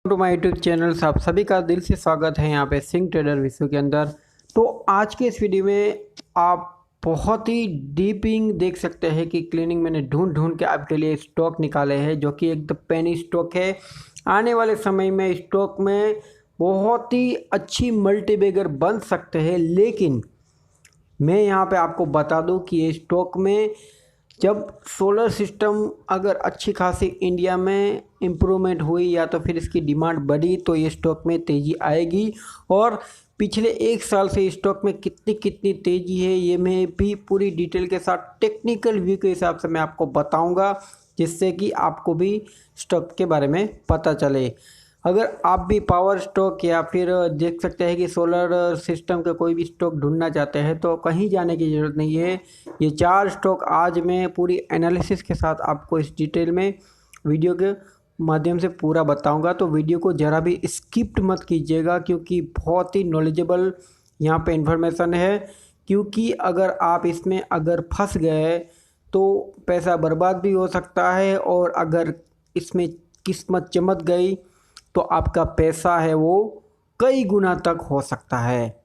To my YouTube channel आप सभी का दिल से स्वागत है यहाँ पे सिंह ट्रेडर विश्व के अंदर। तो आज के इस वीडियो में आप बहुत ही डीपिंग देख सकते हैं कि क्लीनिंग मैंने ढूंढ ढूंढ के आपके लिए स्टॉक निकाले हैं जो कि एकदम पेनी स्टॉक है। आने वाले समय में स्टॉक में बहुत ही अच्छी मल्टीबैगर बन सकते हैं, लेकिन मैं यहाँ पे आपको बता दूँ कि ये स्टॉक में जब सोलर सिस्टम अगर अच्छी खासी इंडिया में इम्प्रूवमेंट हुई या तो फिर इसकी डिमांड बढ़ी तो ये स्टॉक में तेज़ी आएगी। और पिछले एक साल से स्टॉक में कितनी कितनी तेज़ी है ये मैं भी पूरी डिटेल के साथ टेक्निकल व्यू के हिसाब से मैं आपको बताऊंगा, जिससे कि आपको भी स्टॉक के बारे में पता चले। अगर आप भी पावर स्टॉक या फिर देख सकते हैं कि सोलर सिस्टम का कोई भी स्टॉक ढूंढना चाहते हैं तो कहीं जाने की ज़रूरत नहीं है। ये 4 स्टॉक आज मैं पूरी एनालिसिस के साथ आपको इस डिटेल में वीडियो के माध्यम से पूरा बताऊंगा, तो वीडियो को ज़रा भी स्किप मत कीजिएगा क्योंकि बहुत ही नॉलेजेबल यहाँ पे इंफॉर्मेशन है। क्योंकि अगर आप इसमें अगर फंस गए तो पैसा बर्बाद भी हो सकता है, और अगर इसमें किस्मत चमक गई तो आपका पैसा है वो कई गुना तक हो सकता है।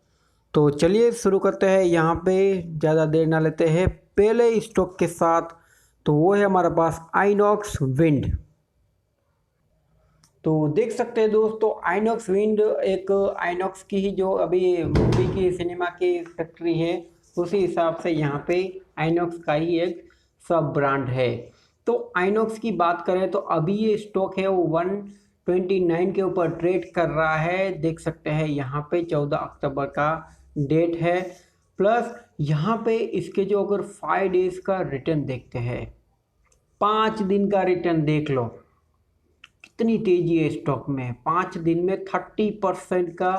तो चलिए शुरू करते हैं। यहाँ पे ज़्यादा देर ना लेते हैं पहले स्टॉक के साथ। तो वो है हमारे पास आइनॉक्स विंड। तो देख सकते हैं दोस्तों, आइनॉक्स विंड एक आइनॉक्स की ही जो अभी मूवी की सिनेमा की फैक्ट्री है उसी हिसाब से यहाँ पे आइनॉक्स का ही एक सब ब्रांड है। तो आइनॉक्स की बात करें तो अभी ये स्टॉक है वो 129 के ऊपर ट्रेड कर रहा है। देख सकते हैं यहाँ पे 14 अक्टूबर का डेट है। प्लस यहाँ पे इसके जो अगर 5 डेज का रिटर्न देखते हैं, 5 दिन का रिटर्न देख लो कितनी तेजी है स्टॉक में। 5 दिन में 30% का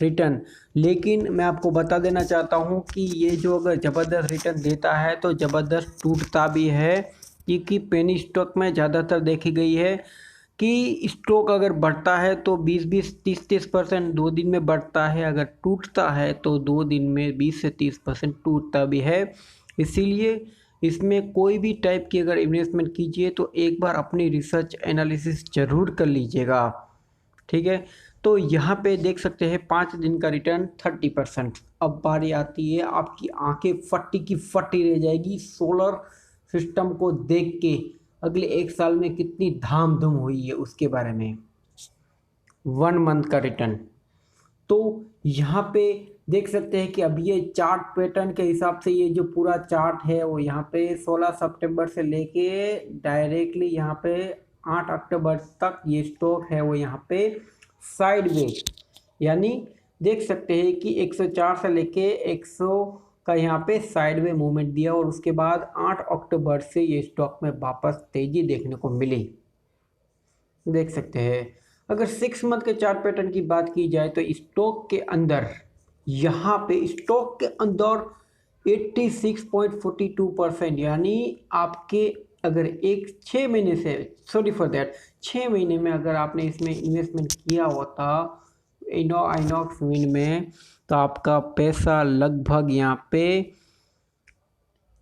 रिटर्न। लेकिन मैं आपको बता देना चाहता हूँ कि ये जो अगर ज़बरदस्त रिटर्न देता है तो ज़बरदस्त टूटता भी है, क्योंकि पेनी स्टॉक में ज़्यादातर देखी गई है कि स्टॉक अगर बढ़ता है तो 20-20 30-30% 2 दिन में बढ़ता है, अगर टूटता है तो 2 दिन में 20 से 30% टूटता भी है। इसीलिए इसमें कोई भी टाइप की अगर इन्वेस्टमेंट कीजिए तो एक बार अपनी रिसर्च एनालिसिस ज़रूर कर लीजिएगा, ठीक है। तो यहाँ पे देख सकते हैं 5 दिन का रिटर्न 30%। अब बारी आती है, आपकी आंखें फटी की फटी रह जाएगी सोलर सिस्टम को देख के अगले एक साल में कितनी धाम धूम हुई है उसके बारे में। 1 मंथ का रिटर्न। तो यहाँ पे देख सकते हैं कि अभी ये चार्ट पैटर्न के हिसाब से ये जो पूरा चार्ट है वो यहाँ पे 16 सितंबर से लेके डायरेक्टली यहाँ पे 8 अक्टूबर तक ये स्टॉक है वो यहाँ पे साइडवेज, यानी देख सकते हैं कि 104 से लेके 100 का यहाँ पे साइडवे मूवमेंट दिया, और उसके बाद 8 अक्टूबर से ये स्टॉक में वापस तेजी देखने को मिली। देख सकते हैं अगर 6 मंथ के चार्ट पैटर्न की बात की जाए तो स्टॉक के अंदर यहाँ पे स्टॉक के अंदर 86.42%, यानी आपके अगर एक 6 महीने से सॉरी फॉर दैट 6 महीने में अगर आपने इसमें इन्वेस्टमेंट किया होता आइनॉक्स विंड में तो आपका पैसा लगभग यहाँ पे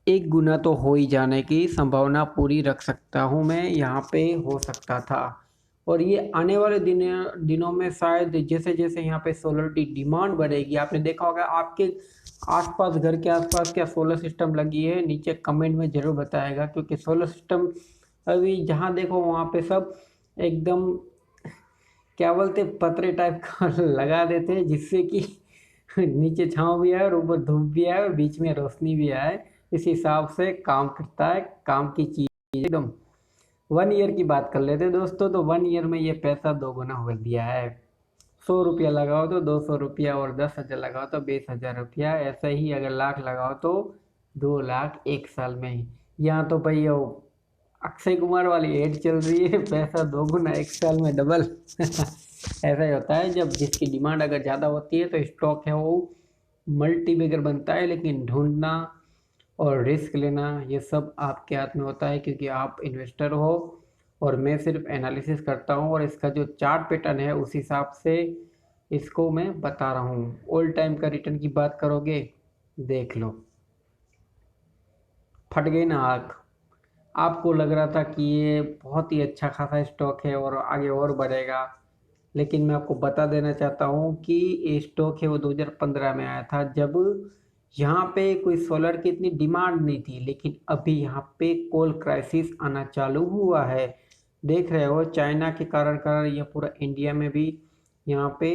1 गुना तो हो ही जाने की संभावना पूरी रख सकता हूँ मैं, यहाँ पे हो सकता था। और ये आने वाले दिनों में शायद जैसे जैसे यहाँ पे सोलर की डिमांड बढ़ेगी, आपने देखा होगा आपके आसपास घर के आसपास क्या सोलर सिस्टम लगी है, नीचे कमेंट में ज़रूर बताएगा। क्योंकि सोलर सिस्टम अभी जहाँ देखो वहाँ पे सब एकदम क्या बोलते पतरे टाइप का लगा देते हैं, जिससे कि नीचे छाँव भी आए और ऊपर धूप भी आए और बीच में रोशनी भी आए। इस हिसाब से काम करता है, काम की चीज़ एकदम। 1 ईयर की बात कर लेते हैं दोस्तों, तो 1 ईयर में ये पैसा 2 गुना हो दिया है। 100 रुपया लगाओ तो 200 रुपया, और 10,000 लगाओ तो 20,000 रुपया। ऐसा ही अगर लाख लगाओ तो 2 लाख एक साल में ही। यहाँ तो भाई वो अक्षय कुमार वाली एड चल रही है, पैसा 2 गुना एक साल में डबल। ऐसा ही होता है, जब जिसकी डिमांड अगर ज़्यादा होती है तो स्टॉक है वो मल्टीबैगर बनता है। लेकिन ढूंढना और रिस्क लेना ये सब आपके हाथ में होता है, क्योंकि आप इन्वेस्टर हो और मैं सिर्फ एनालिसिस करता हूँ, और इसका जो चार्ट पैटर्न है उस हिसाब से इसको मैं बता रहा हूँ। ऑल टाइम का रिटर्न की बात करोगे, देख लो फट गई ना आग। आपको लग रहा था कि ये बहुत ही अच्छा खासा स्टॉक है और आगे और बढ़ेगा, लेकिन मैं आपको बता देना चाहता हूँ कि ये स्टॉक है वो 2015 में आया था, जब यहाँ पे कोई सोलर की इतनी डिमांड नहीं थी। लेकिन अभी यहाँ पे कोल क्राइसिस आना चालू हुआ है। देख रहे हो, चाइना के कारण ये पूरा इंडिया में भी यहाँ पे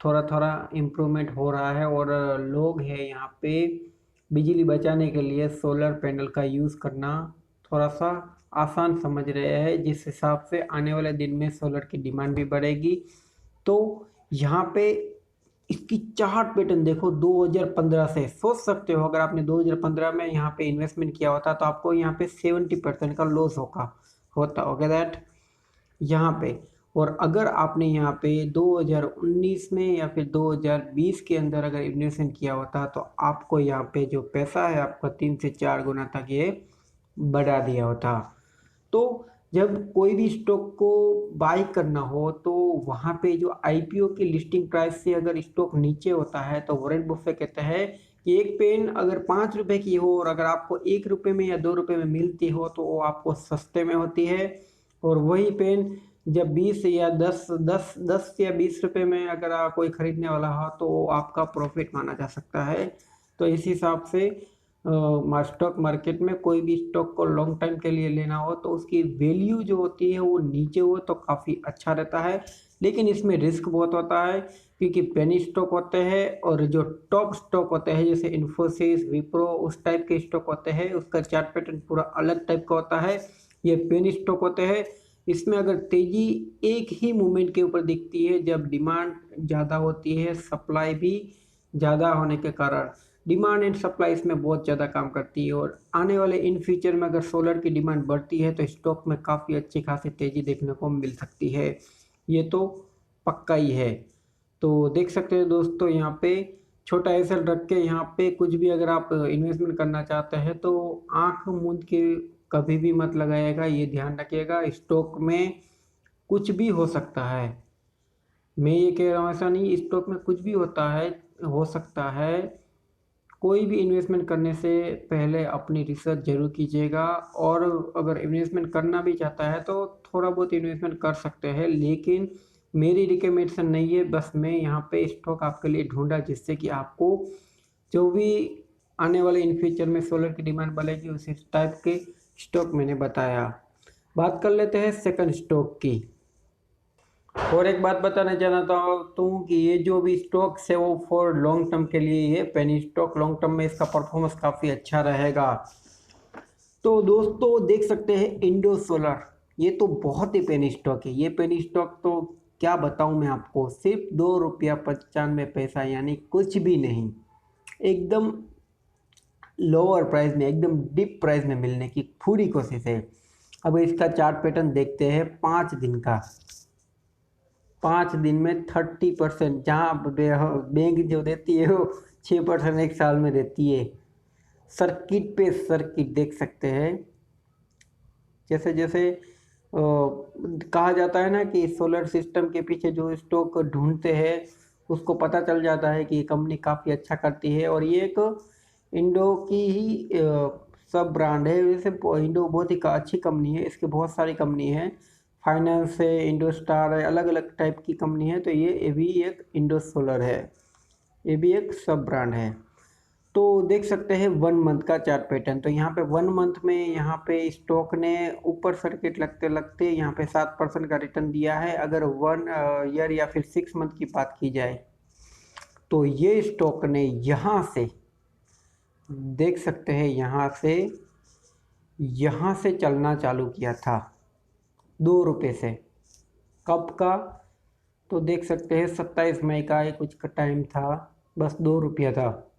थोड़ा थोड़ा इम्प्रूवमेंट हो रहा है, और लोग हैं यहाँ पे बिजली बचाने के लिए सोलर पैनल का यूज़ करना थोड़ा सा आसान समझ रहे हैं, जिस हिसाब से आने वाले दिन में सोलर की डिमांड भी बढ़ेगी। तो यहाँ पे इसकी चार्ट पैटर्न देखो 2015 से। सोच सकते हो अगर आपने 2015 में यहाँ पे इन्वेस्टमेंट किया होता तो आपको यहाँ पे 70% का लॉस होता होगा दैट यहाँ पे। और अगर आपने यहाँ पे 2019 में या फिर 2020 के अंदर अगर इन्वेस्टमेंट किया होता तो आपको यहाँ पे जो पैसा है आपका 3 से 4 गुना तक ये बढ़ा दिया होता। तो जब कोई भी स्टॉक को बाय करना हो तो वहाँ पे जो आईपीओ की लिस्टिंग प्राइस से अगर स्टॉक नीचे होता है तो वॉरेन बफेट कहते हैं कि एक पेन अगर 5 रुपए की हो और अगर आपको 1 रुपए में या 2 रुपए में मिलती हो तो वो आपको सस्ते में होती है। और वही पेन जब 20 या 10 या 20 रुपए में अगर कोई खरीदने वाला हो तो आपका प्रॉफिट माना जा सकता है। तो इस हिसाब से स्टॉक मार्केट में कोई भी स्टॉक को लॉन्ग टाइम के लिए लेना हो तो उसकी वैल्यू जो होती है वो नीचे हो तो काफ़ी अच्छा रहता है। लेकिन इसमें रिस्क बहुत होता है, क्योंकि पेनी स्टॉक होते हैं और जो टॉप स्टॉक होते हैं जैसे इन्फोसिस, विप्रो, उस टाइप के स्टॉक होते हैं, उसका चार्ट पैटर्न पूरा अलग टाइप का होता है। ये पेनी स्टॉक होते हैं, इसमें अगर तेजी एक ही मूवमेंट के ऊपर दिखती है जब डिमांड ज़्यादा होती है, सप्लाई भी ज़्यादा होने के कारण। डिमांड एंड सप्लाई इसमें बहुत ज़्यादा काम करती है, और आने वाले इन फ्यूचर में अगर सोलर की डिमांड बढ़ती है तो स्टॉक में काफ़ी अच्छी खासी तेज़ी देखने को मिल सकती है। ये तो पक्का ही है। तो देख सकते हो दोस्तों, यहाँ पे छोटा एसएल रख के यहाँ पे कुछ भी अगर आप इन्वेस्टमेंट करना चाहते हैं तो आंख मूंद के कभी भी मत लगाइएगा। ये ध्यान रखिएगा, स्टॉक में कुछ भी हो सकता है। मैं ये कह रहा हूँ ऐसा नहीं, स्टॉक में कुछ भी होता है, हो सकता है। कोई भी इन्वेस्टमेंट करने से पहले अपनी रिसर्च जरूर कीजिएगा, और अगर इन्वेस्टमेंट करना भी चाहता है तो थोड़ा बहुत इन्वेस्टमेंट कर सकते हैं, लेकिन मेरी रिकमेंडेशन नहीं है। बस मैं यहाँ पे स्टॉक आपके लिए ढूंढा जिससे कि आपको जो भी आने वाले इन फ्यूचर में सोलर की डिमांड बढ़ेगी उसी टाइप के स्टॉक मैंने बताया। बात कर लेते हैं सेकंड स्टॉक की। और एक बात बताना चाहता हूँ कि ये जो भी स्टॉक्स है वो फॉर लॉन्ग टर्म के लिए है। पेनी स्टॉक लॉन्ग टर्म में इसका परफॉर्मेंस काफ़ी अच्छा रहेगा। तो दोस्तों देख सकते हैं इंडो सोलर, ये तो बहुत ही पेनी स्टॉक है। ये पेनी स्टॉक तो क्या बताऊँ मैं आपको, सिर्फ 2 रुपया 95 पैसा, यानी कुछ भी नहीं, एकदम लोअर प्राइस में, एकदम डिप प्राइस में मिलने की पूरी कोशिश है। अब इसका चार्ट पैटर्न देखते हैं 5 दिन का। 5 दिन में 30%, जहाँ बैंक जो देती है वो 6% एक साल में देती है। सर्किट पे सर्किट देख सकते हैं। जैसे जैसे कहा जाता है ना कि सोलर सिस्टम के पीछे जो स्टॉक ढूंढते हैं उसको पता चल जाता है कि कंपनी काफ़ी अच्छा करती है। और ये एक इंडो की ही सब ब्रांड है। वैसे इंडो बहुत ही अच्छी कंपनी है, इसकी बहुत सारी कंपनी है, फाइनेंस है, इंडो स्टार है, अलग अलग टाइप की कंपनी है। तो ये भी एक इंडो सोलर है, ये भी एक सब ब्रांड है। तो देख सकते हैं 1 मंथ का चार्ट पैटर्न। तो यहाँ पे 1 मंथ में यहाँ पे स्टॉक ने ऊपर सर्किट लगते लगते यहाँ पे 7% का रिटर्न दिया है। अगर 1 ईयर या फिर 6 मंथ की बात की जाए तो ये स्टॉक ने यहाँ से देख सकते हैं यहाँ से चलना चालू किया था 2 रुपये से। कब का, तो देख सकते हैं 27 मई का ये कुछ का टाइम था, बस 2 रुपया था।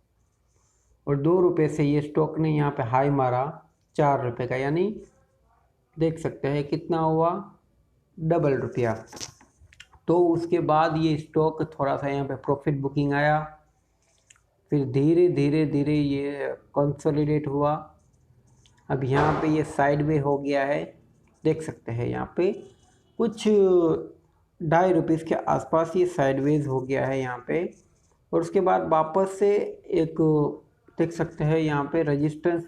और 2 रुपये से ये स्टॉक ने यहाँ पे हाई मारा 4 रुपये का, यानी देख सकते हैं कितना हुआ, डबल रुपया। तो उसके बाद ये स्टॉक थोड़ा सा यहाँ पे प्रॉफिट बुकिंग आया, फिर धीरे धीरे धीरे ये कंसोलिडेट हुआ। अब यहाँ पे ये साइडवे हो गया है, देख सकते हैं यहाँ पे कुछ 2.5 रुपये के आसपास ये साइडवेज हो गया है यहाँ पे। और उसके बाद वापस से एक देख सकते हैं यहाँ पे रेजिस्टेंस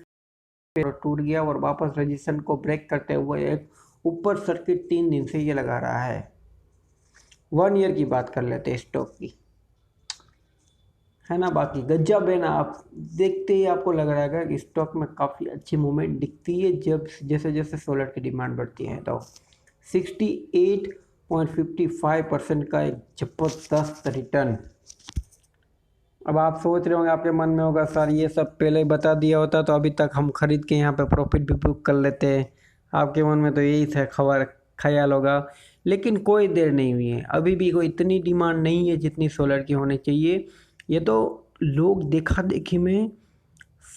पे टूट गया, और वापस रेजिस्टेंस को ब्रेक करते हुए एक ऊपर सर्किट 3 दिन से ये लगा रहा है। 1 ईयर की बात कर लेते हैं स्टॉक की, है ना। बाकी गजब है ना, आप देखते ही आपको लग रहा है कि स्टॉक में काफ़ी अच्छी मूवमेंट दिखती है जब जैसे जैसे सोलर की डिमांड बढ़ती है। तो 68.55% का एक जबरदस्त रिटर्न। अब आप सोच रहे होंगे, आपके मन में होगा सर ये सब पहले ही बता दिया होता तो अभी तक हम खरीद के यहाँ पे प्रॉफिट भी बुक कर लेते। आपके मन में तो यही था खबर ख्याल होगा, लेकिन कोई देर नहीं हुई है। अभी भी कोई इतनी डिमांड नहीं है जितनी सोलर की होनी चाहिए। ये तो लोग देखा देखी में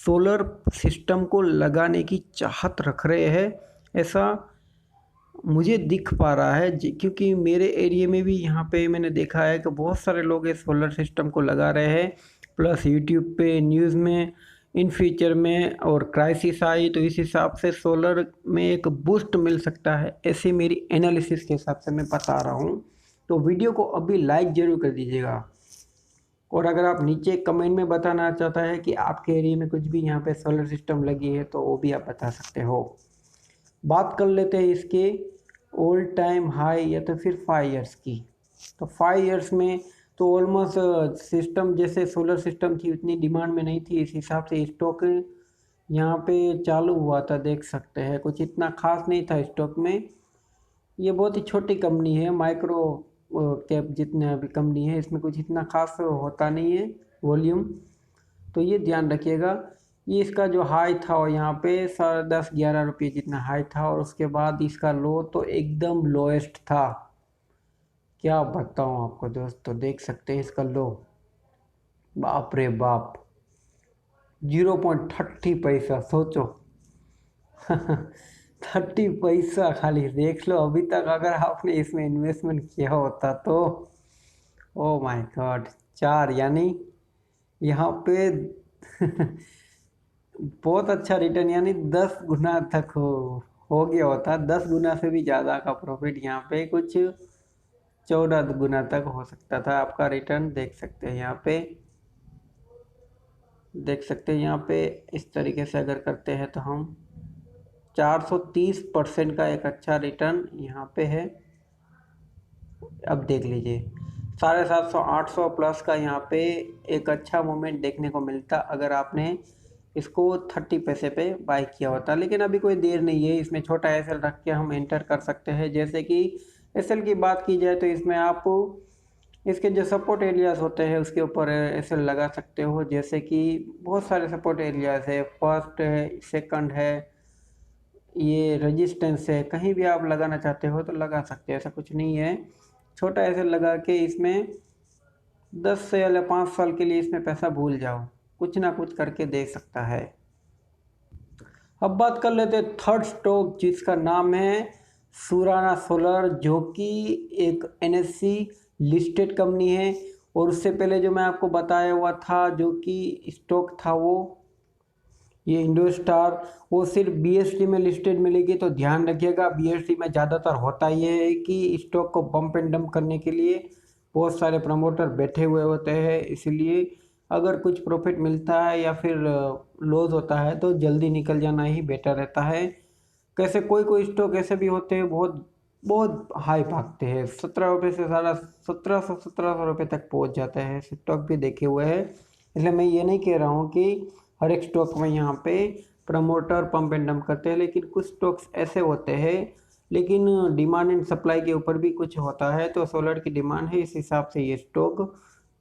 सोलर सिस्टम को लगाने की चाहत रख रहे हैं, ऐसा मुझे दिख पा रहा है। क्योंकि मेरे एरिया में भी यहाँ पे मैंने देखा है कि बहुत सारे लोग इस सोलर सिस्टम को लगा रहे हैं। प्लस यूट्यूब पे न्यूज़ में इन फ्यूचर में और क्राइसिस आई तो इस हिसाब से सोलर में एक बूस्ट मिल सकता है, ऐसे मेरी एनालिसिस के हिसाब से मैं बता रहा हूँ। तो वीडियो को अभी लाइक ज़रूर कर दीजिएगा, और अगर आप नीचे कमेंट में बताना चाहता है कि आपके एरिया में कुछ भी यहाँ पे सोलर सिस्टम लगी है तो वो भी आप बता सकते हो। बात कर लेते हैं इसके ऑल टाइम हाई या तो फिर 5 इयर्स की। तो 5 इयर्स में तो ऑलमोस्ट सिस्टम जैसे सोलर सिस्टम थी उतनी डिमांड में नहीं थी, इस हिसाब से स्टॉक यहाँ पे चालू हुआ था। देख सकते हैं कुछ इतना खास नहीं था स्टॉक में। ये बहुत ही छोटी कंपनी है, माइक्रो कैप जितने अभी कंपनी है, इसमें कुछ इतना खास होता नहीं है वॉल्यूम, तो ये ध्यान रखिएगा। ये इसका जो हाई था और यहाँ पे 10-11 रुपये जितना हाई था, और उसके बाद इसका लो तो एकदम लोएस्ट था। क्या बताऊँ आपको दोस्तों, देख सकते हैं इसका लो, बाप रे बाप 0.30 पैसा, सोचो 30 पैसा खाली, देख लो। अभी तक अगर आपने इसमें इन्वेस्टमेंट किया होता तो ओ माय गॉड 4, यानी यहाँ पे बहुत अच्छा रिटर्न, यानी 10 गुना तक हो गया होता। 10 गुना से भी ज़्यादा का प्रॉफिट, यहाँ पे कुछ 14 गुना तक हो सकता था आपका रिटर्न। देख सकते हैं यहाँ पे, देख सकते हैं यहाँ पे इस तरीके से अगर करते हैं तो हम 430% का एक अच्छा रिटर्न यहाँ पे है। अब देख लीजिए 750 800 प्लस का यहाँ पे एक अच्छा मोमेंट देखने को मिलता अगर आपने इसको 30 पैसे पे बाय किया होता। लेकिन अभी कोई देर नहीं है, इसमें छोटा एसएल रख के हम एंटर कर सकते हैं। जैसे कि एसएल की बात की जाए तो इसमें आप इसके जो सपोर्ट एरियाज होते हैं उसके ऊपर एसएल लगा सकते हो। जैसे कि बहुत सारे सपोर्ट एरियाज है, फर्स्ट है, सेकंड है, ये रेजिस्टेंस है, कहीं भी आप लगाना चाहते हो तो लगा सकते हो, ऐसा कुछ नहीं है। छोटा एसएल लगा के इसमें 10 से या 5 साल के लिए इसमें पैसा भूल जाओ, कुछ ना कुछ करके दे सकता है। अब बात कर लेते हैं थर्ड स्टॉक जिसका नाम है सुराना सोलर, जो कि एक एनएससी लिस्टेड कंपनी है। और उससे पहले जो मैं आपको बताया हुआ था जो कि स्टॉक था वो ये इंडोस्टार, वो सिर्फ बीएसटी में लिस्टेड मिलेगी। तो ध्यान रखिएगा, बीएसटी में ज़्यादातर होता ये है कि स्टॉक को बम्प एंड डंप करने के लिए बहुत सारे प्रमोटर बैठे हुए होते हैं, इसलिए अगर कुछ प्रॉफिट मिलता है या फिर लॉस होता है तो जल्दी निकल जाना ही बेटर रहता है। कैसे कोई कोई स्टॉक ऐसे भी होते हैं बहुत बहुत हाई भागते हैं, 17 रुपये से ज़्यादा 1700 तक पहुंच जाते हैं, स्टॉक भी देखे हुए हैं। इसलिए मैं ये नहीं कह रहा हूँ कि हर एक स्टॉक में यहाँ पे प्रमोटर पंप एंड डंप करते हैं, लेकिन कुछ स्टॉक्स ऐसे होते हैं। लेकिन डिमांड एंड सप्लाई के ऊपर भी कुछ होता है, तो सोलर की डिमांड है इस हिसाब से ये स्टॉक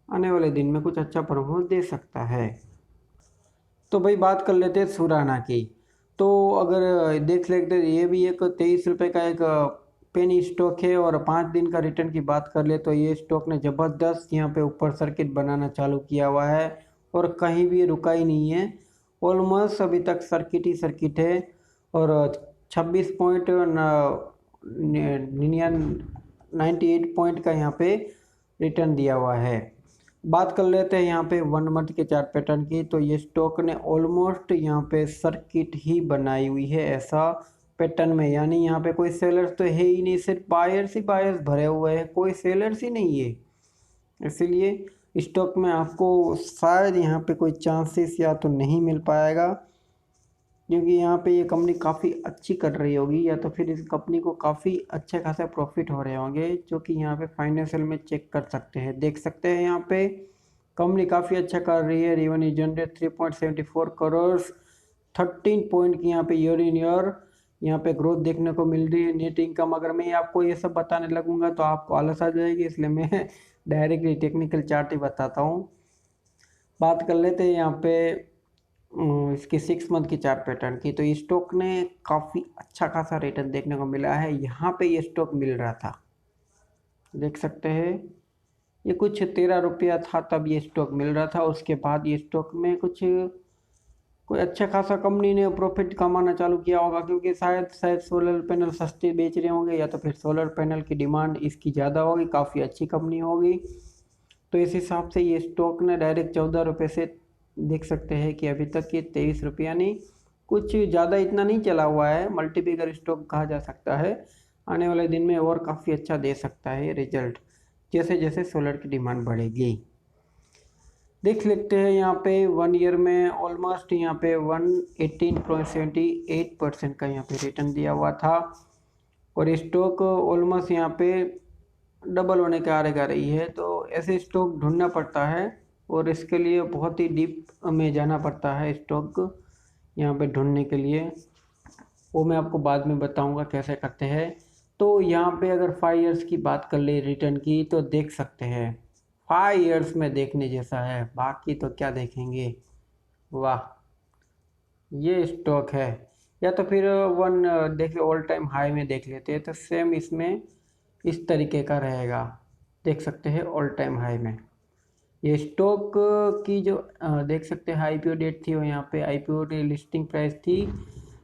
आने वाले दिन में कुछ अच्छा परफॉर्मेंस दे सकता है। तो भाई बात कर लेते हैं सुराना की। तो अगर देख लेते हैं ये भी एक 23 रुपये का एक पेनी स्टॉक है, और 5 दिन का रिटर्न की बात कर ले तो ये स्टॉक ने ज़बरदस्त यहाँ पे ऊपर सर्किट बनाना चालू किया हुआ है और कहीं भी रुका ही नहीं है। ऑलमोस्ट अभी तक सर्किट ही सर्किट है, और 96.98 पॉइंट का यहाँ पे रिटर्न दिया हुआ है। बात कर लेते हैं यहाँ पे 1 मंथ के चार्ट पैटर्न की। तो ये स्टॉक ने ऑलमोस्ट यहाँ पे सर्किट ही बनाई हुई है ऐसा पैटर्न में, यानी यहाँ पे कोई सेलर्स तो है ही नहीं, सिर्फ बायर्स ही बायर्स भरे हुए हैं, कोई सेलर्स ही नहीं है। इसीलिए स्टॉक में आपको शायद यहाँ पे कोई चांसेस या तो नहीं मिल पाएगा, क्योंकि यहाँ पे ये कंपनी काफ़ी अच्छी कर रही होगी, या तो फिर इस कंपनी को काफ़ी अच्छे खासा प्रॉफिट हो रहे होंगे, जो कि यहाँ पे फाइनेंशियल में चेक कर सकते हैं, देख सकते हैं। यहाँ पे कंपनी काफ़ी अच्छा कर रही है। रेवेन्यू जनरेट 3.74 करोड़, 13 पॉइंट की यहाँ पे ईयर इन ईयर यहाँ पे ग्रोथ देखने को मिल रही है। नेट इनकम, अगर मैं आपको ये सब बताने लगूंगा तो आपको आलस आ जाएगी, इसलिए मैं डायरेक्टली टेक्निकल चार्ट ही बताता हूँ। बात कर लेते हैं यहाँ पे इसकी 6 मंथ की चार्ट पैटर्न की। तो स्टॉक ने काफ़ी अच्छा खासा रिटर्न देखने को मिला है। यहाँ पे ये स्टॉक मिल रहा था, देख सकते हैं, ये कुछ 13 रुपया था तब ये स्टॉक मिल रहा था। उसके बाद ये स्टॉक में कोई अच्छा खासा कंपनी ने प्रॉफिट कमाना चालू किया होगा, क्योंकि शायद सोलर पैनल सस्ते बेच रहे होंगे, या तो फिर सोलर पैनल की डिमांड इसकी ज़्यादा होगी, काफ़ी अच्छी कंपनी होगी। तो इस हिसाब से ये स्टॉक ने डायरेक्ट 14 रुपये से, देख सकते हैं कि अभी तक ये 23 रुपया नहीं, कुछ ज़्यादा इतना नहीं चला हुआ है। मल्टीपिगर स्टॉक कहा जा सकता है। आने वाले दिन में और काफ़ी अच्छा दे सकता है रिजल्ट, जैसे जैसे सोलर की डिमांड बढ़ेगी। देख लेते हैं यहाँ पे 1 ईयर में ऑलमोस्ट यहाँ पे 118.78% का यहाँ पे रिटर्न दिया हुआ था, और स्टॉक ऑलमोस्ट यहाँ पे डबल होने के आगे आ रही है। तो ऐसे स्टॉक ढूंढना पड़ता है, और इसके लिए बहुत ही डीप में जाना पड़ता है स्टॉक यहाँ पे ढूंढने के लिए। वो मैं आपको बाद में बताऊंगा कैसे करते हैं। तो यहाँ पे अगर 5 इयर्स की बात कर ले रिटर्न की, तो देख सकते हैं 5 इयर्स में देखने जैसा है, बाकी तो क्या देखेंगे। वाह, ये स्टॉक है। या तो फिर देख ऑल टाइम हाई में देख लेते हैं, तो सेम इसमें इस तरीके का रहेगा, देख सकते हैं ऑल टाइम हाई में। ये स्टॉक की जो देख सकते हैं आईपीओ डेट थी, और यहाँ पे आईपीओ लिस्टिंग प्राइस थी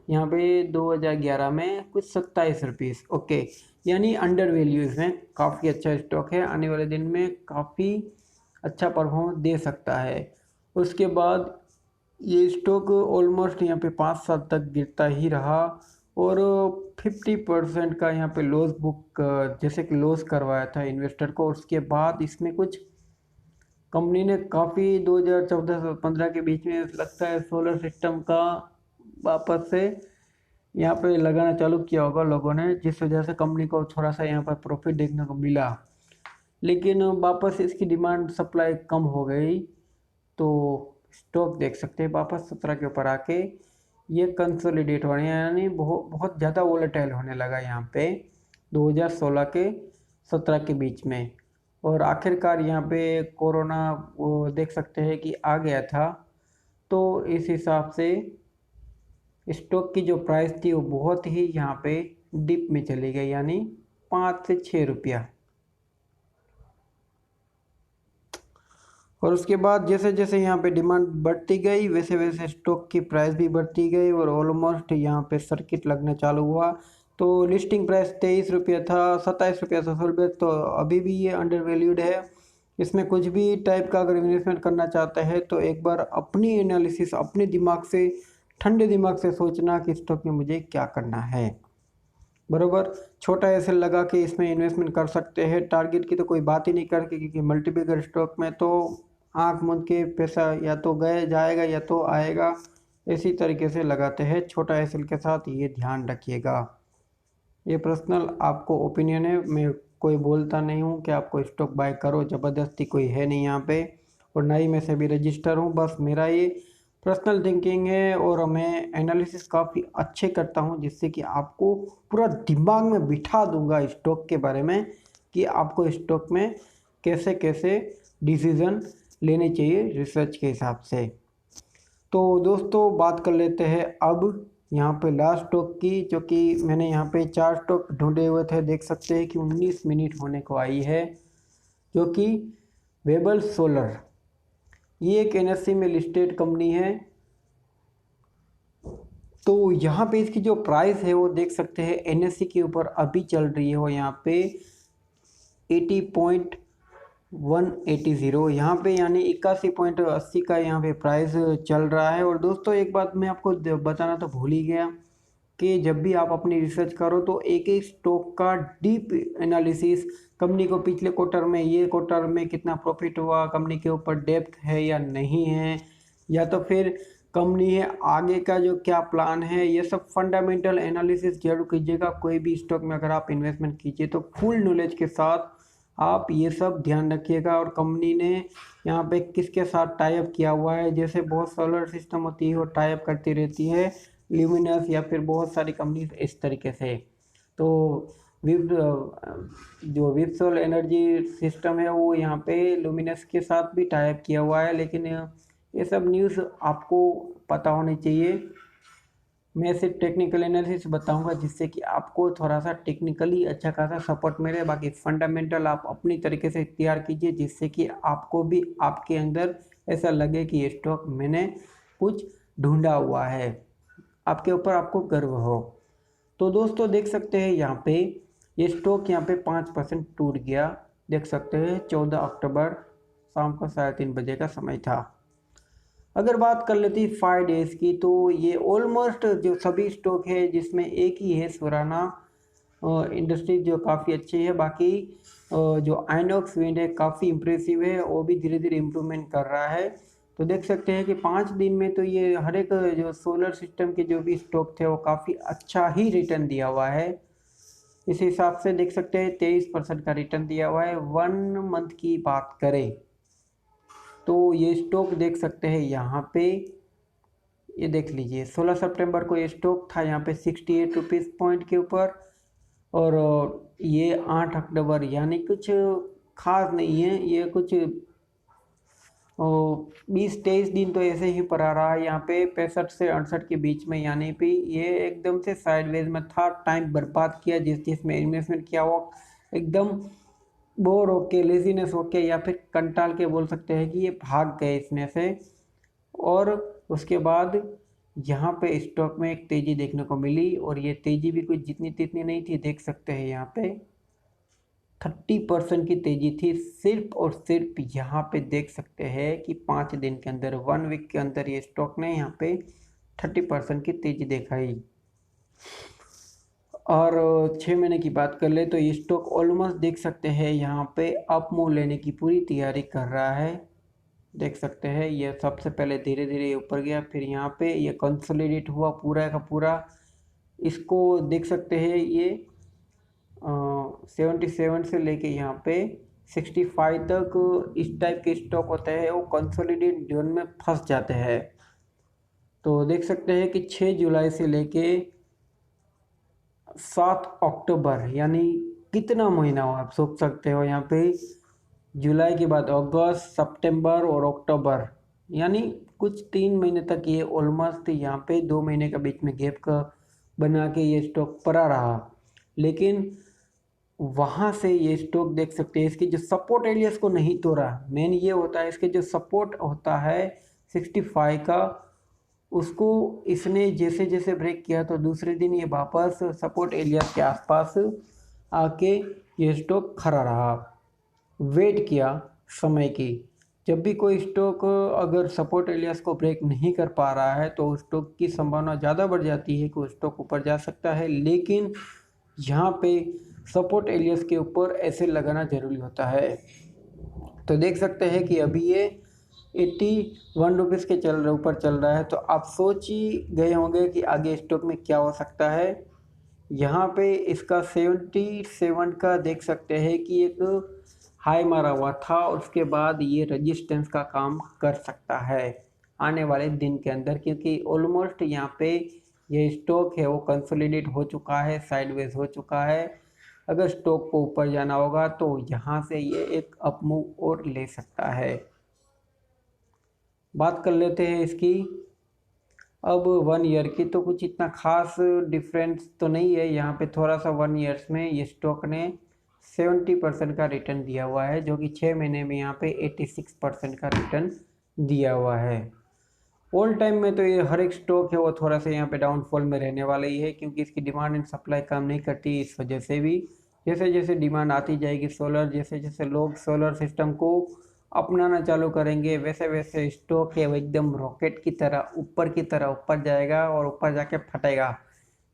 यहाँ पे 2011 में कुछ 27 रुपीज़। ओके, यानी अंडर वैल्यू इसमें काफ़ी अच्छा स्टॉक है, आने वाले दिन में काफ़ी अच्छा परफॉर्मेंस दे सकता है। उसके बाद ये स्टॉक ऑलमोस्ट यहाँ पे 5 साल तक गिरता ही रहा, और 50% का यहाँ पे लॉस बुक, जैसे कि लॉस करवाया था इन्वेस्टर को। उसके बाद इसमें कुछ कंपनी ने काफ़ी 2014 से 15 के बीच में लगता है सोलर सिस्टम का वापस से यहाँ पे लगाना चालू किया होगा लोगों ने, जिस वजह से कंपनी को थोड़ा सा यहाँ पर प्रॉफिट देखने को मिला। लेकिन वापस इसकी डिमांड सप्लाई कम हो गई, तो स्टॉक देख सकते हैं वापस 17 के ऊपर आके ये कंसोलिडेट होने, यानी बहुत ज़्यादा वोलेटाइल होने लगा यहाँ पे 2016 के 17 के बीच में। और आखिरकार यहाँ पे कोरोना वो देख सकते हैं कि आ गया था, तो इस हिसाब से स्टॉक की जो प्राइस थी वो बहुत ही यहाँ पे डिप में चली गई, यानी 5 से 6 रुपया। और उसके बाद जैसे जैसे यहाँ पे डिमांड बढ़ती गई, वैसे वैसे स्टॉक की प्राइस भी बढ़ती गई, और ऑलमोस्ट यहाँ पे सर्किट लगना चालू हुआ। तो लिस्टिंग प्राइस 23 रुपया था, 27 रुपया था सोलर, तो अभी भी ये अंडर वैल्यूड है। इसमें कुछ भी टाइप का अगर इन्वेस्टमेंट करना चाहते हैं, तो एक बार अपनी एनालिसिस अपने दिमाग से, ठंडे दिमाग से सोचना कि स्टॉक में मुझे क्या करना है, बरोबर। छोटा ऐसे लगा के इसमें इन्वेस्टमेंट कर सकते हैं, टारगेट की तो कोई बात ही नहीं करके, क्योंकि मल्टीबिगर स्टॉक में तो आंख मूंद के पैसा या तो गए जाएगा या तो आएगा, इसी तरीके से लगाते हैं। छोटा एसएल के साथ ये ध्यान रखिएगा। ये पर्सनल आपको ओपिनियन है, मैं कोई बोलता नहीं हूँ कि आपको स्टॉक बाय करो, ज़बरदस्ती कोई है नहीं यहाँ पे, और ना ही मैं से भी रजिस्टर हूँ। बस मेरा ये पर्सनल थिंकिंग है, और मैं एनालिसिस काफ़ी अच्छे करता हूँ, जिससे कि आपको पूरा दिमाग में बिठा दूंगा स्टॉक के बारे में, कि आपको स्टॉक में कैसे कैसे डिसीज़न लेने चाहिए रिसर्च के हिसाब से। तो दोस्तों बात कर लेते हैं अब यहाँ पे लास्ट स्टॉक की, जो कि मैंने यहाँ पे 4 स्टॉक ढूंढे हुए थे, देख सकते हैं कि 19 मिनट होने को आई है, जो कि वेबल सोलर, ये एक एनएससी में लिस्टेड कंपनी है। तो यहाँ पे इसकी जो प्राइस है वो देख सकते हैं एनएससी के ऊपर अभी चल रही है, वो यहाँ पे 80.180 यहाँ पे, यानी 81.80 का यहाँ पे प्राइस चल रहा है। और दोस्तों एक बात मैं आपको बताना तो भूल ही गया, कि जब भी आप अपनी रिसर्च करो तो एक एक स्टॉक का डीप एनालिसिस, कंपनी को पिछले क्वार्टर में, ये क्वार्टर में कितना प्रॉफिट हुआ, कंपनी के ऊपर डेप्थ है या नहीं है, या तो फिर कंपनी है, आगे का जो क्या प्लान है, ये सब फंडामेंटल एनालिसिस जरूर कीजिएगा। कोई भी स्टॉक में अगर आप इन्वेस्टमेंट कीजिए तो फुल नॉलेज के साथ आप ये सब ध्यान रखिएगा। और कंपनी ने यहाँ पे किसके साथ टाई अप किया हुआ है, जैसे बहुत सोलर सिस्टम होती है वो टाई अप करती रहती है, ल्यूमिनस या फिर बहुत सारी कंपनी इस तरीके से। तो जो विप्सोल एनर्जी सिस्टम है वो यहाँ पे लुमिनस के साथ भी टाई अप किया हुआ है, लेकिन ये सब न्यूज़ आपको पता होनी चाहिए। मैं सिर्फ टेक्निकल एनालिसिस बताऊंगा जिससे कि आपको थोड़ा सा टेक्निकली अच्छा खासा सपोर्ट मिले। बाकी फंडामेंटल आप अपनी तरीके से तैयार कीजिए जिससे कि आपको भी आपके अंदर ऐसा लगे कि ये स्टॉक मैंने कुछ ढूंढा हुआ है, आपके ऊपर आपको गर्व हो। तो दोस्तों देख सकते हैं यहाँ पे ये स्टॉक यहाँ पे 5% टूट गया, देख सकते हैं 14 अक्टूबर शाम को 3:30 बजे का समय था। अगर बात कर लेती 5 डेज की तो ये ऑलमोस्ट जो सभी स्टॉक है जिसमें एक ही है सुराना इंडस्ट्री जो काफ़ी अच्छी है। बाकी जो आइनॉक्स विंड है काफ़ी इम्प्रेसिव है, वो भी धीरे धीरे इम्प्रूवमेंट कर रहा है। तो देख सकते हैं कि 5 दिन में तो ये हर एक जो सोलर सिस्टम के जो भी स्टॉक थे वो काफ़ी अच्छा ही रिटर्न दिया हुआ है। इस हिसाब से देख सकते हैं 23% का रिटर्न दिया हुआ है। 1 मंथ की बात करें तो ये स्टॉक देख सकते हैं यहाँ पे, ये देख लीजिए 16 सितंबर को ये स्टॉक था यहाँ पे 68 रुपीज़ पॉइंट के ऊपर, और ये 8 अक्टूबर यानी कुछ खास नहीं है, ये कुछ 20-23 दिन तो ऐसे ही पड़ा रहा है यहाँ पे 65 से 68 के बीच में। यानी कि ये एकदम से साइडवेज में था, टाइम बर्बाद किया जिसमें इन्वेस्टमेंट किया वो एकदम बोर होके, लेजीनेस होके या फिर कंटाल के बोल सकते हैं कि ये भाग गए इसमें से। और उसके बाद यहाँ पे स्टॉक में एक तेज़ी देखने को मिली, और ये तेज़ी भी कुछ जितनी तितनी नहीं थी, देख सकते हैं यहाँ पे 30% की तेज़ी थी सिर्फ और सिर्फ। यहाँ पे देख सकते हैं कि 5 दिन के अंदर 1 वीक के अंदर ये स्टॉक ने यहाँ पे 30% की तेज़ी दिखाई। और 6 महीने की बात कर ले तो ये स्टॉक ऑलमोस्ट देख सकते हैं यहाँ पे अप मूव लेने की पूरी तैयारी कर रहा है। देख सकते हैं ये सबसे पहले धीरे धीरे ऊपर गया, फिर यहाँ पे ये कंसोलिडेट हुआ पूरा का पूरा। इसको देख सकते हैं ये 77 से लेके यहाँ पे 65 तक इस टाइप के स्टॉक होते हैं वो कंसोलिडेट जोन में फंस जाते हैं। तो देख सकते हैं कि 6 जुलाई से लेके 7 अक्टूबर यानी कितना महीना हो आप सोच सकते हो। यहाँ पे जुलाई के बाद अगस्त, सितंबर और अक्टूबर यानी कुछ 3 महीने तक ये ऑलमोस्ट यहाँ पे 2 महीने का बीच में गैप का बना के ये स्टॉक पड़ा रहा। लेकिन वहाँ से ये स्टॉक देख सकते हैं इसकी जो सपोर्ट एरियाज को नहीं तोड़ा। मेन ये होता है इसके जो सपोर्ट होता है 65 का, उसको इसने जैसे जैसे ब्रेक किया तो दूसरे दिन ये वापस सपोर्ट एरिया के आसपास आके ये स्टॉक खड़ा रहा। वेट किया समय की, जब भी कोई स्टॉक अगर सपोर्ट एरियाज को ब्रेक नहीं कर पा रहा है तो स्टॉक की संभावना ज़्यादा बढ़ जाती है कि स्टॉक ऊपर जा सकता है। लेकिन यहाँ पे सपोर्ट एरियाज के ऊपर ऐसे लगाना ज़रूरी होता है। तो देख सकते हैं कि अभी ये 81 रुपीज़ के ऊपर चल रहा है। तो आप सोच ही गए होंगे कि आगे स्टॉक में क्या हो सकता है। यहाँ पे इसका 77 का देख सकते हैं कि एक हाई मारा हुआ था, और उसके बाद ये रेजिस्टेंस का काम कर सकता है आने वाले दिन के अंदर, क्योंकि ऑलमोस्ट यहाँ पे ये स्टॉक है वो कंसोलिडेट हो चुका है, साइडवेज हो चुका है। अगर स्टॉक को ऊपर जाना होगा तो यहाँ से ये एक अप मूव और ले सकता है। बात कर लेते हैं इसकी अब 1 ईयर की, तो कुछ इतना खास डिफरेंस तो नहीं है यहाँ पे। थोड़ा सा 1 ईयर्स में ये स्टॉक ने 70% का रिटर्न दिया हुआ है, जो कि 6 महीने में यहाँ पे 86% का रिटर्न दिया हुआ है। ऑल टाइम में तो ये हर एक स्टॉक है वो थोड़ा सा यहाँ पे डाउनफॉल में रहने वाला ही है, क्योंकि इसकी डिमांड एंड सप्लाई काम नहीं करती। इस वजह से भी जैसे जैसे डिमांड आती जाएगी सोलर, जैसे जैसे लोग सोलर सिस्टम को अपनाना चालू करेंगे, वैसे वैसे स्टॉक है वो एकदम रॉकेट की तरह ऊपर जाएगा और ऊपर जाके फटेगा।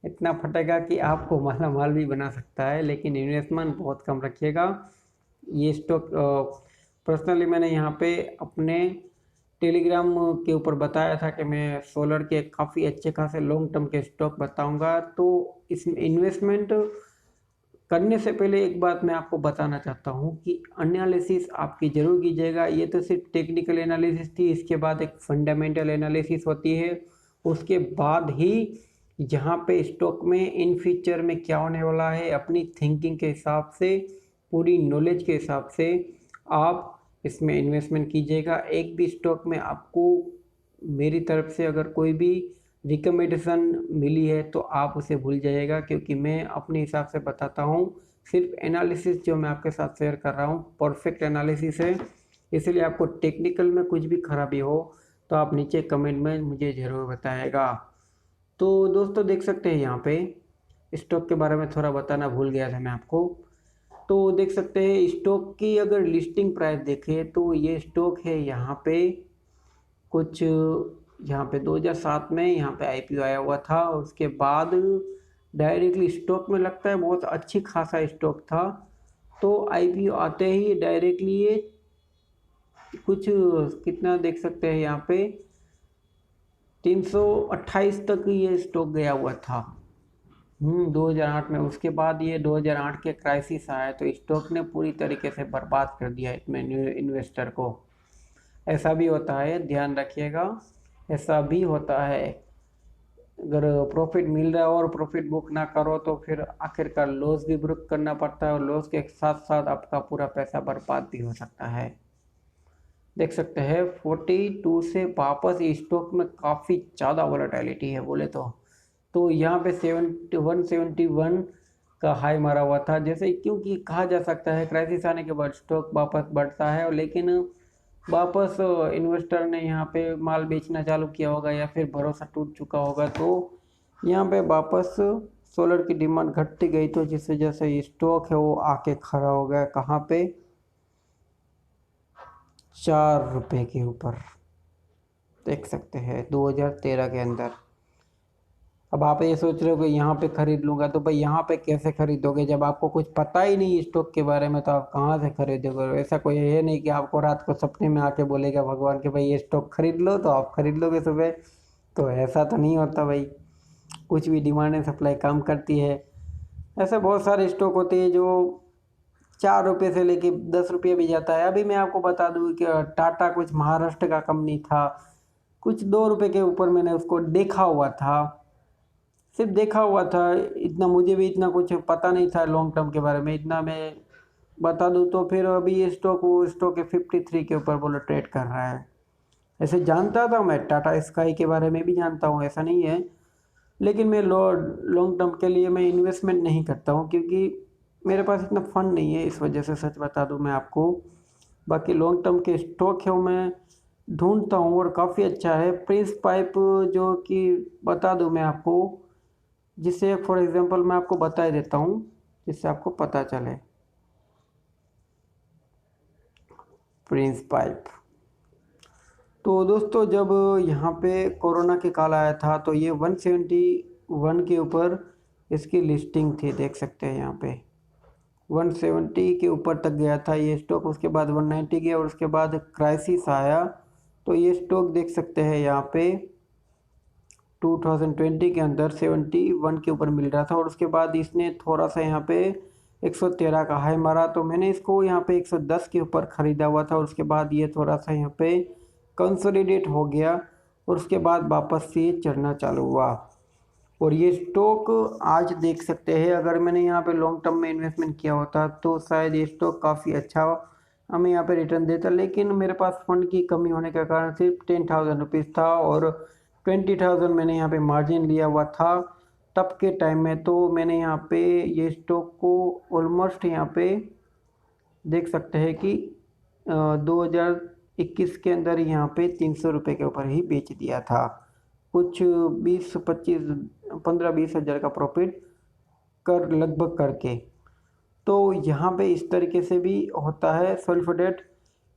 इतना फटेगा कि आपको माला माल भी बना सकता है, लेकिन इन्वेस्टमेंट बहुत कम रखिएगा। ये स्टॉक पर्सनली मैंने यहाँ पे अपने टेलीग्राम के ऊपर बताया था कि मैं सोलर के काफ़ी अच्छे खासे लॉन्ग टर्म के स्टॉक बताऊंगा। तो इस इन्वेस्टमेंट करने से पहले एक बात मैं आपको बताना चाहता हूँ कि एनालिसिस आपकी ज़रूर कीजिएगा। ये तो सिर्फ टेक्निकल एनालिसिस थी, इसके बाद एक फंडामेंटल एनालिसिस होती है। उसके बाद ही यहाँ पे स्टॉक में इन फ्यूचर में क्या होने वाला है, अपनी थिंकिंग के हिसाब से, पूरी नॉलेज के हिसाब से आप इसमें इन्वेस्टमेंट कीजिएगा। एक भी स्टॉक में आपको मेरी तरफ से अगर कोई भी रिकमेंडेशन मिली है तो आप उसे भूल जाइएगा, क्योंकि मैं अपने हिसाब से बताता हूँ। सिर्फ एनालिसिस जो मैं आपके साथ शेयर कर रहा हूँ परफेक्ट एनालिसिस है, इसलिए आपको टेक्निकल में कुछ भी खराबी हो तो आप नीचे कमेंट में मुझे ज़रूर बताइएगा। तो दोस्तों देख सकते हैं यहाँ पे स्टॉक के बारे में थोड़ा बताना भूल गया था मैं आपको। तो देख सकते हैं स्टॉक की अगर लिस्टिंग प्राइस देखें तो ये स्टॉक है यहाँ पे कुछ, यहाँ पे 2007 में यहाँ पे आईपीओ आया हुआ था। उसके बाद डायरेक्टली स्टॉक में लगता है बहुत अच्छी खासा स्टॉक था। तो आईपीओ आते ही डायरेक्टली ये कुछ कितना देख सकते हैं यहाँ पे 328 तक ये स्टॉक गया हुआ था 2008 में। उसके बाद ये 2008 के क्राइसिस आया तो स्टॉक ने पूरी तरीके से बर्बाद कर दिया इसमें इन्वेस्टर को। ऐसा भी होता है, ध्यान रखिएगा, ऐसा भी होता है। अगर प्रॉफिट मिल रहा है और प्रॉफिट बुक ना करो तो फिर आखिरकार लॉस भी बुक करना पड़ता है, और लॉस के साथ साथ आपका पूरा पैसा बर्बाद भी हो सकता है। देख सकते हैं 42 से वापस स्टॉक में काफ़ी ज़्यादा वॉलेटिलिटी है बोले तो यहाँ पे 171 का हाई मारा हुआ था। जैसे क्योंकि कहा जा सकता है क्राइसिस आने के बाद स्टॉक वापस बढ़ता है, और लेकिन वापस इन्वेस्टर ने यहाँ पे माल बेचना चालू किया होगा या फिर भरोसा टूट चुका होगा, तो यहाँ पे वापस सोलर की डिमांड घटती गई, तो जिस वजह से स्टॉक है वो आके खड़ा हो गया कहाँ पे 4 रुपये के ऊपर। देख सकते हैं 2013 के अंदर। अब आप ये सोच रहे हो कि यहाँ पे खरीद लूँगा, तो भाई यहाँ पे कैसे खरीदोगे जब आपको कुछ पता ही नहीं स्टॉक के बारे में, तो आप कहाँ से खरीदोगे। ऐसा कोई है नहीं कि आपको रात को सपने में आके बोलेगा भगवान कि भाई ये स्टॉक खरीद लो, तो आप खरीद लोगे सुबह। तो ऐसा तो नहीं होता भाई, कुछ भी डिमांड एंड सप्लाई काम करती है। ऐसे बहुत सारे स्टॉक होते हैं जो 4 रुपये से लेके 10 रुपये भी जाता है। अभी मैं आपको बता दूँ कि टाटा कुछ महाराष्ट्र का कंपनी था, कुछ 2 रुपये के ऊपर मैंने उसको देखा हुआ था, सिर्फ देखा हुआ था। इतना मुझे भी इतना कुछ पता नहीं था लॉन्ग टर्म के बारे में, इतना मैं बता दूँ तो फिर अभी ये स्टॉक वो स्टॉक है 53 के ऊपर बोलो ट्रेड कर रहा है। ऐसे जानता था मैं टाटा स्काई के बारे में भी जानता हूँ, ऐसा नहीं है, लेकिन मैं लॉन्ग टर्म के लिए मैं इन्वेस्टमेंट नहीं करता हूँ, क्योंकि मेरे पास इतना फंड नहीं है, इस वजह से सच बता दूँ मैं आपको। बाकी लॉन्ग टर्म के स्टॉक है वो मैं ढूंढता हूँ और काफ़ी अच्छा है। प्रिंस पाइप जो कि बता दूँ मैं आपको, जिससे फॉर एग्जांपल मैं आपको बता ही देता हूँ जिससे आपको पता चले। प्रिंस पाइप तो दोस्तों जब यहाँ पे कोरोना के काल आया था तो ये 171 के ऊपर इसकी लिस्टिंग थी। देख सकते हैं यहाँ पे 170 के ऊपर तक गया था ये स्टॉक, उसके बाद 190 गया और उसके बाद क्राइसिस आया। तो ये स्टॉक देख सकते हैं यहाँ पे 2020 के अंदर 71 के ऊपर मिल रहा था, और उसके बाद इसने थोड़ा सा यहाँ पे 113 का हाई मारा, तो मैंने इसको यहाँ पे 110 के ऊपर ख़रीदा हुआ था। और उसके बाद ये थोड़ा सा यहाँ पे कंसोलिडेट हो गया और उसके बाद वापस से चढ़ना चालू हुआ। और ये स्टॉक आज देख सकते हैं, अगर मैंने यहाँ पे लॉन्ग टर्म में इन्वेस्टमेंट किया होता तो शायद ये स्टॉक काफ़ी अच्छा हमें यहाँ पे रिटर्न देता, लेकिन मेरे पास फंड की कमी होने के कारण सिर्फ 10,000 रुपीज़ था और 20,000 मैंने यहाँ पे मार्जिन लिया हुआ था तब के टाइम में। तो मैंने यहाँ पे ये स्टॉक को ऑलमोस्ट यहाँ पे देख सकते हैं कि 2021 के अंदर यहाँ पे 300 रुपये के ऊपर ही बेच दिया था, कुछ 15-20 हज़ार का प्रॉफिट कर लगभग करके। तो यहाँ पे इस तरीके से भी होता है। सेल्फ डेट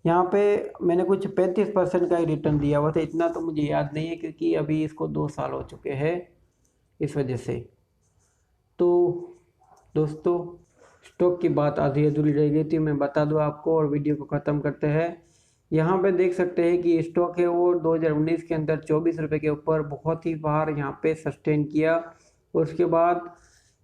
यहाँ पे मैंने कुछ 35% का ही रिटर्न दिया हुआ था, इतना तो मुझे याद नहीं है क्योंकि अभी इसको 2 साल हो चुके हैं इस वजह से। तो दोस्तों स्टॉक की बात आधी अधूरी रह गई थी, मैं बता दूं आपको और वीडियो को ख़त्म करते हैं। यहाँ पे देख सकते हैं कि स्टॉक है वो 2019 के अंदर 24 रुपये के ऊपर बहुत ही बार यहाँ पे सस्टेन किया। उसके बाद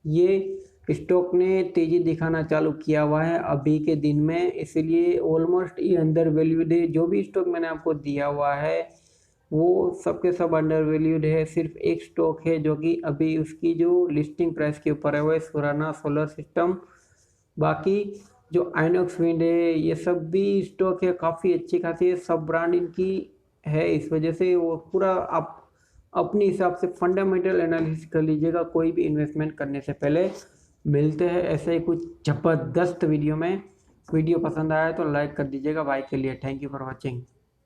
ये स्टॉक ने तेज़ी दिखाना चालू किया हुआ है अभी के दिन में, इसीलिए ऑलमोस्ट ये अंडर वैल्यूड है। जो भी स्टॉक मैंने आपको दिया हुआ है वो सबके सब अंडर वैल्यूड है। सिर्फ एक स्टॉक है जो कि अभी उसकी जो लिस्टिंग प्राइस के ऊपर है वो है सुराना सोलर सिस्टम। बाकी जो आइनॉक्स विंड है ये सब भी स्टॉक है, काफ़ी अच्छी खासी सब ब्रांड इनकी है। इस वजह से वो पूरा आप अपने हिसाब से फंडामेंटल एनालिसिस कर लीजिएगा कोई भी इन्वेस्टमेंट करने से पहले। मिलते हैं ऐसे ही कुछ ज़बरदस्त वीडियो में। वीडियो पसंद आया तो लाइक कर दीजिएगा। भाई के लिए थैंक यू फॉर वॉचिंग।